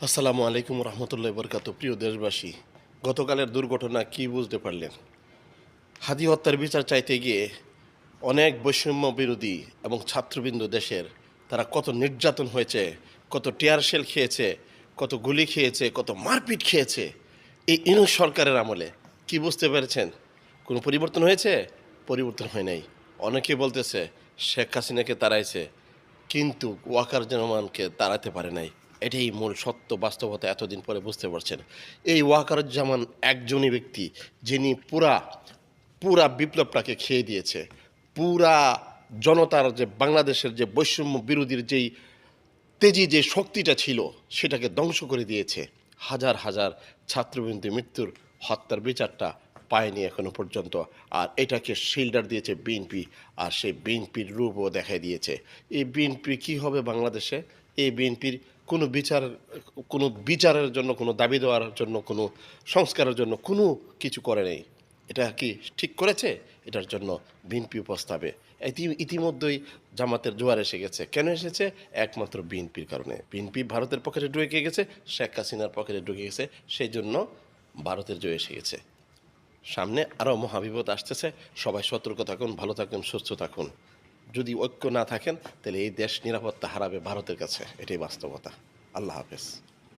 আসসালামু আলাইকুম রহমতুল্লাহ বরকাত। প্রিয় দেশবাসী, গতকালের দুর্ঘটনা কি বুঝতে পারলেন? হাদি হত্যার বিচার চাইতে গিয়ে অনেক বৈষম্য বিরোধী এবং ছাত্রবিন্দু দেশের তারা কত নির্যাতন হয়েছে, কত টিয়ার শেল খেয়েছে, কত গুলি খেয়েছে, কত মারপিট খেয়েছে এই ইউনূস সরকারের আমলে। কি বুঝতে পেরেছেন? কোনো পরিবর্তন হয়েছে? পরিবর্তন হয় নাই। অনেকে বলতেছে শেখ হাসিনাকে তাড়াইছে, কিন্তু ওয়াকার জামানকে তাড়াতে পারে নাই। এটাই মূল সত্য বাস্তবতা এতদিন পরে বুঝতে পারছেন। এই ওয়াকারুজ্জামান একজনই ব্যক্তি, যিনি পুরা পুরা বিপ্লবটাকে খেয়ে দিয়েছে। পুরা জনতার যে বাংলাদেশের যে বৈষম্য বিরোধীর যেই তেজি যে শক্তিটা ছিল সেটাকে ধ্বংস করে দিয়েছে। হাজার হাজার ছাত্রবৃন্দের মৃত্যুর হত্যার বিচারটা পায়নি এখনো পর্যন্ত। আর এটাকে শিল্ডার দিয়েছে বিএনপি, আর সেই বিএনপির রূপও দেখাই দিয়েছে। এই বিএনপি কী হবে বাংলাদেশে? এই বিএনপির কোনো বিচারের জন্য, কোনো দাবি দেওয়ার জন্য, কোনো সংস্কারের জন্য কোনো কিছু করে নেই। এটা কি ঠিক করেছে? এটার জন্য বিএনপি প্রস্তাবে ইতিমধ্যেই জামাতের জোয়ার এসে গেছে। কেন এসেছে? একমাত্র বিএনপির কারণে। বিএনপি ভারতের পকেটে ঢুকে গেছে, শেখ হাসিনার পকেটে ঢুকে গেছে, সেই জন্য ভারতের জয় এসে গেছে। সামনে আরও মহাবিপদ আসতেছে। সবাই সতর্ক থাকুন, ভালো থাকুন, সুস্থ থাকুন। যদি ঐক্য না থাকেন তাহলে এই দেশ নিরাপত্তা হারাবে ভারতের কাছে। এটাই বাস্তবতা। আল্লাহ হাফেজ।